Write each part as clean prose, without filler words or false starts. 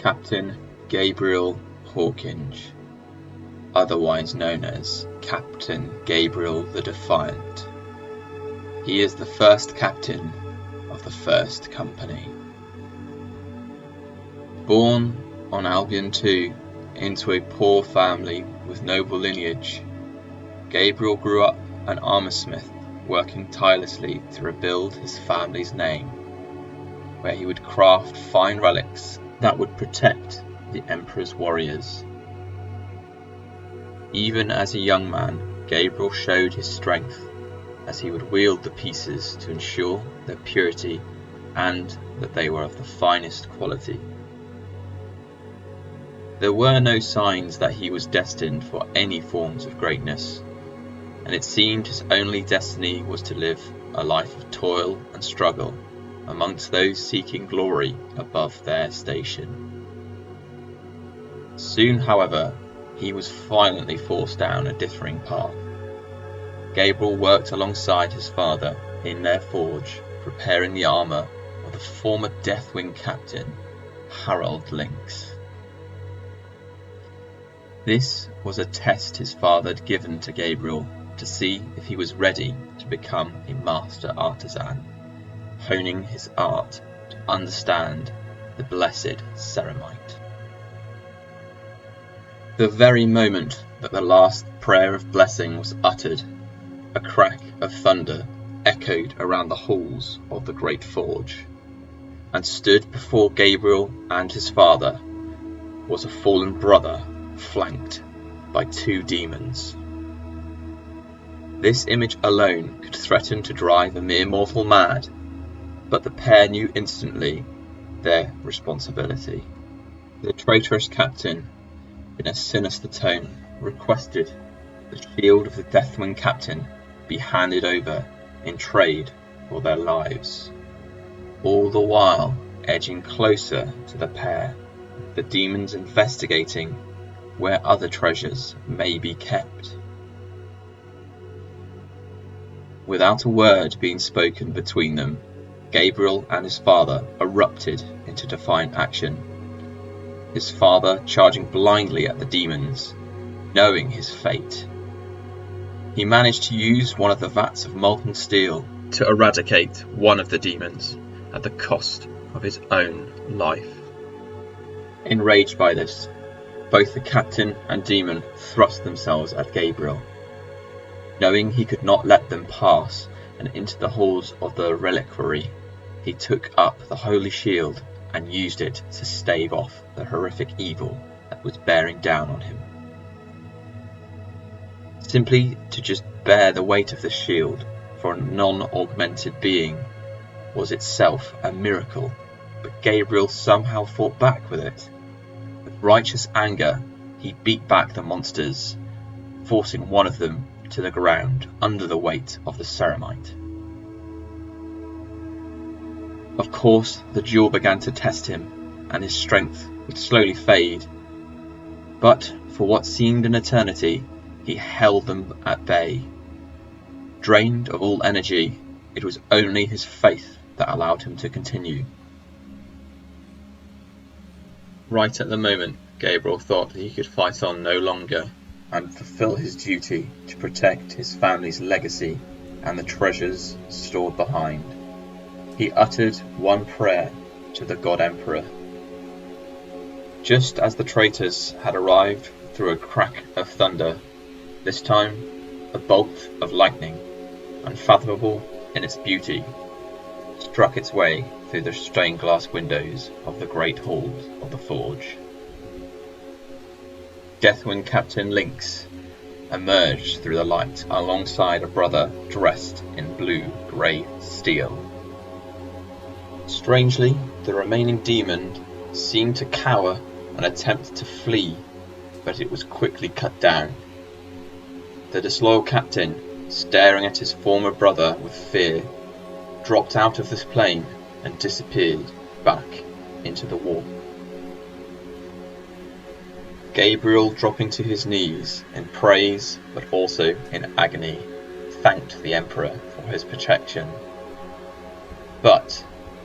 Captain Gabriel Hawkinge, otherwise known as Captain Gabriel the Defiant. He is the first captain of the First Company. Born on Albion II into a poor family with noble lineage, Gabriel grew up an armoursmith, working tirelessly to rebuild his family's name, where he would craft fine relics that would protect the Emperor's warriors. Even as a young man, Gabriel showed his strength as he would wield the pieces to ensure their purity and that they were of the finest quality. There were no signs that he was destined for any forms of greatness, and it seemed his only destiny was to live a life of toil and struggle amongst those seeking glory above their station. Soon, however, he was violently forced down a differing path. Gabriel worked alongside his father in their forge, preparing the armour of the former Deathwing captain, Harold Lynx. This was a test his father had given to Gabriel to see if he was ready to become a master artisan, honing his art to understand the blessed ceramite. The very moment that the last prayer of blessing was uttered, a crack of thunder echoed around the halls of the great forge, and stood before Gabriel and his father was a fallen brother flanked by two demons. This image alone could threaten to drive a mere mortal mad, but the pair knew instantly their responsibility. The traitorous captain, in a sinister tone, requested the shield of the Deathwing captain be handed over in trade for their lives. All the while edging closer to the pair, the demons investigating where other treasures may be kept. Without a word being spoken between them, Gabriel and his father erupted into defiant action, his father charging blindly at the demons, knowing his fate. He managed to use one of the vats of molten steel to eradicate one of the demons at the cost of his own life. Enraged by this, both the captain and demon thrust themselves at Gabriel. Knowing he could not let them pass and into the halls of the reliquary, he took up the holy shield and used it to stave off the horrific evil that was bearing down on him. Simply to just bear the weight of the shield for a non-augmented being was itself a miracle, but Gabriel somehow fought back with it. With righteous anger, he beat back the monsters, forcing one of them to the ground under the weight of the ceramite. Of course, the duel began to test him, and his strength would slowly fade. But for what seemed an eternity, he held them at bay. Drained of all energy, it was only his faith that allowed him to continue. Right at the moment, Gabriel thought that he could fight on no longer and fulfill his duty to protect his family's legacy and the treasures stored behind. He uttered one prayer to the God Emperor. Just as the traitors had arrived through a crack of thunder, this time a bolt of lightning, unfathomable in its beauty, struck its way through the stained glass windows of the great halls of the forge. Deathwing Captain Lynx emerged through the light alongside a brother dressed in blue-grey steel. Strangely, the remaining demon seemed to cower and attempt to flee, but it was quickly cut down. The disloyal captain, staring at his former brother with fear, dropped out of this plane and disappeared back into the warp. Gabriel, dropping to his knees in praise but also in agony, thanked the Emperor for his protection. But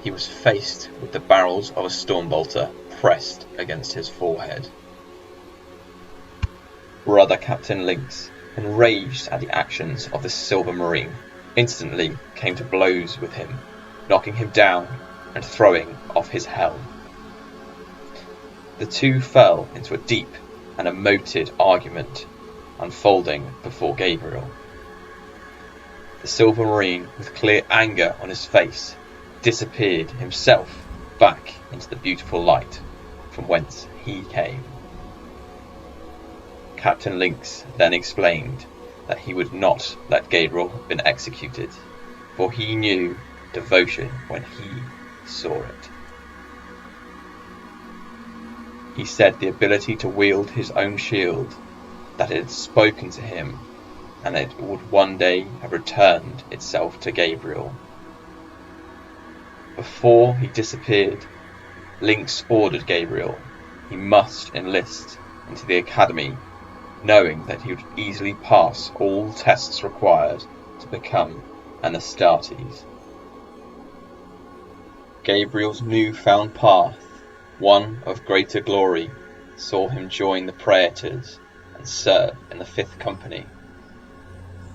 he was faced with the barrels of a stormbolter pressed against his forehead. Brother Captain Lynx, enraged at the actions of the Silver Marine, instantly came to blows with him, knocking him down and throwing off his helm. The two fell into a deep and emotive argument, unfolding before Gabriel. The Silver Marine, with clear anger on his face, disappeared himself back into the beautiful light from whence he came. Captain Lynx then explained that he would not let Gabriel have been executed, for he knew devotion when he saw it. He said the ability to wield his own shield, that it had spoken to him, and it would one day have returned itself to Gabriel. Before he disappeared, Lynx ordered Gabriel he must enlist into the academy, knowing that he would easily pass all tests required to become an astartes. Gabriel's new-found path, one of greater glory, saw him join the Praetors and serve in the 5th Company.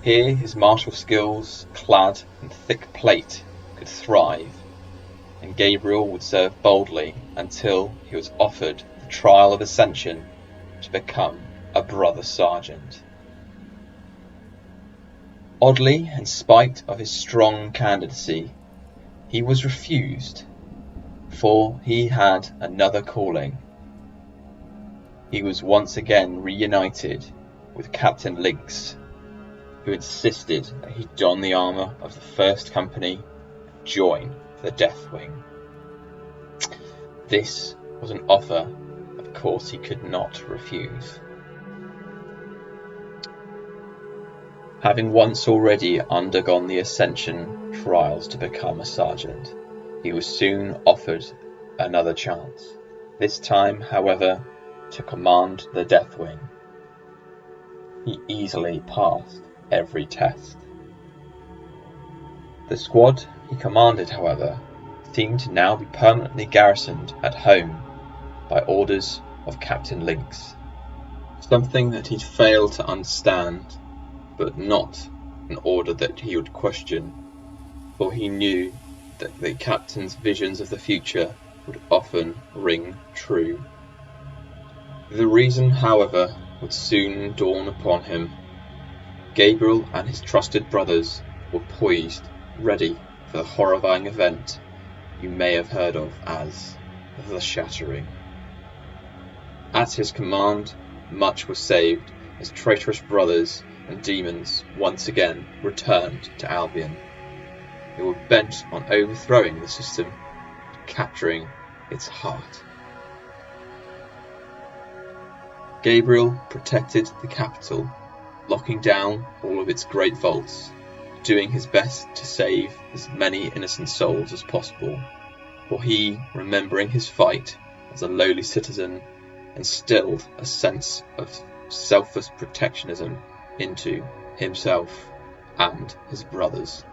Here his martial skills, clad in thick plate, could thrive, and Gabriel would serve boldly until he was offered the trial of ascension to become a brother sergeant. Oddly, in spite of his strong candidacy, he was refused, for he had another calling. He was once again reunited with Captain Lynx, who insisted that he don the armour of the 1st Company and join the Deathwing. This was an offer, of course, he could not refuse. Having once already undergone the ascension trials to become a sergeant, he was soon offered another chance, this time, however, to command the Deathwing. He easily passed every test. The squad he commanded, however, seemed to now be permanently garrisoned at home by orders of Captain Lynx, something that he'd failed to understand, but not an order that he would question, for he knew that the captain's visions of the future would often ring true. The reason, however, would soon dawn upon him. Gabriel and his trusted brothers were poised, ready for the horrifying event you may have heard of as the Shattering. At his command, much was saved as traitorous brothers and demons once again returned to Albion. They were bent on overthrowing the system and capturing its heart. Gabriel protected the capital, locking down all of its great vaults, doing his best to save as many innocent souls as possible, for he, remembering his fight as a lowly citizen, instilled a sense of selfless protectionism into himself and his brothers.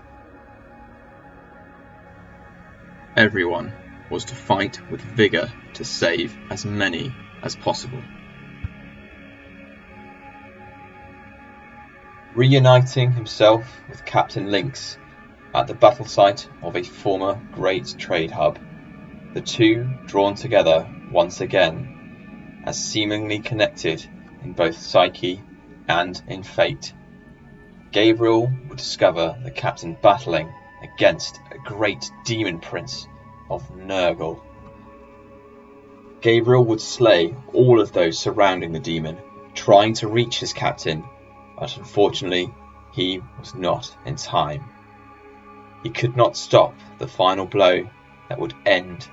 Everyone was to fight with vigour to save as many as possible. Reuniting himself with Captain Lynx at the battle site of a former great trade hub, the two drawn together once again, as seemingly connected in both psyche and in fate. Gabriel would discover the captain battling against a great demon prince of Nurgle. Gabriel would slay all of those surrounding the demon, trying to reach his captain, but unfortunately he was not in time. He could not stop the final blow that would end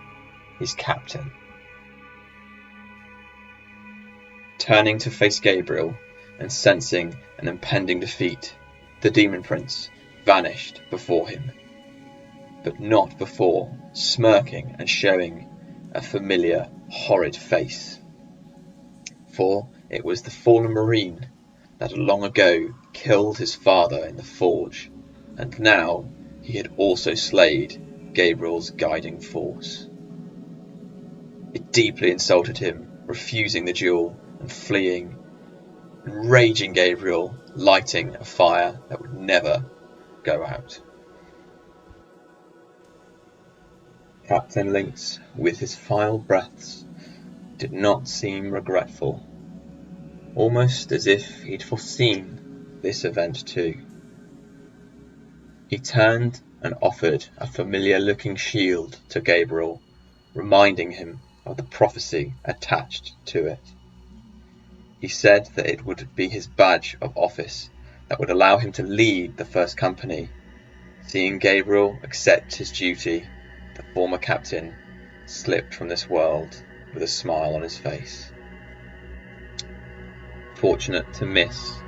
his captain. Turning to face Gabriel and sensing an impending defeat, the demon prince vanished before him, but not before smirking and showing a familiar, horrid face. For it was the fallen marine that long ago killed his father in the forge, and now he had also slayed Gabriel's guiding force. It deeply insulted him, refusing the duel and fleeing, and raging Gabriel, lighting a fire that would never go out. Captain Lynx, with his final breaths, did not seem regretful, almost as if he'd foreseen this event too. He turned and offered a familiar-looking shield to Gabriel, reminding him of the prophecy attached to it. He said that it would be his badge of office that would allow him to lead the first company. Seeing Gabriel accept his duty, the former captain slipped from this world with a smile on his face. Fortunate to miss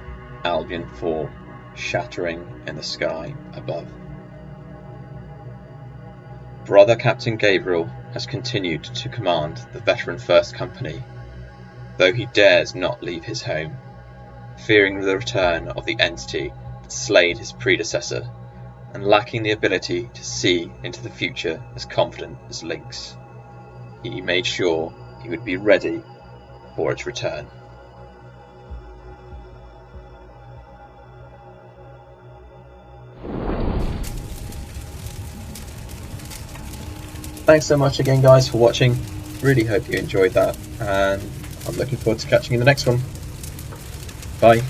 Albion 4 shattering in the sky above. Brother Captain Gabriel has continued to command the veteran First Company, though he dares not leave his home, fearing the return of the entity that slayed his predecessor, and lacking the ability to see into the future as confident as Lynx. He made sure he would be ready for its return. Thanks so much again, guys, for watching. Really hope you enjoyed that, and I'm looking forward to catching you in the next one. Bye.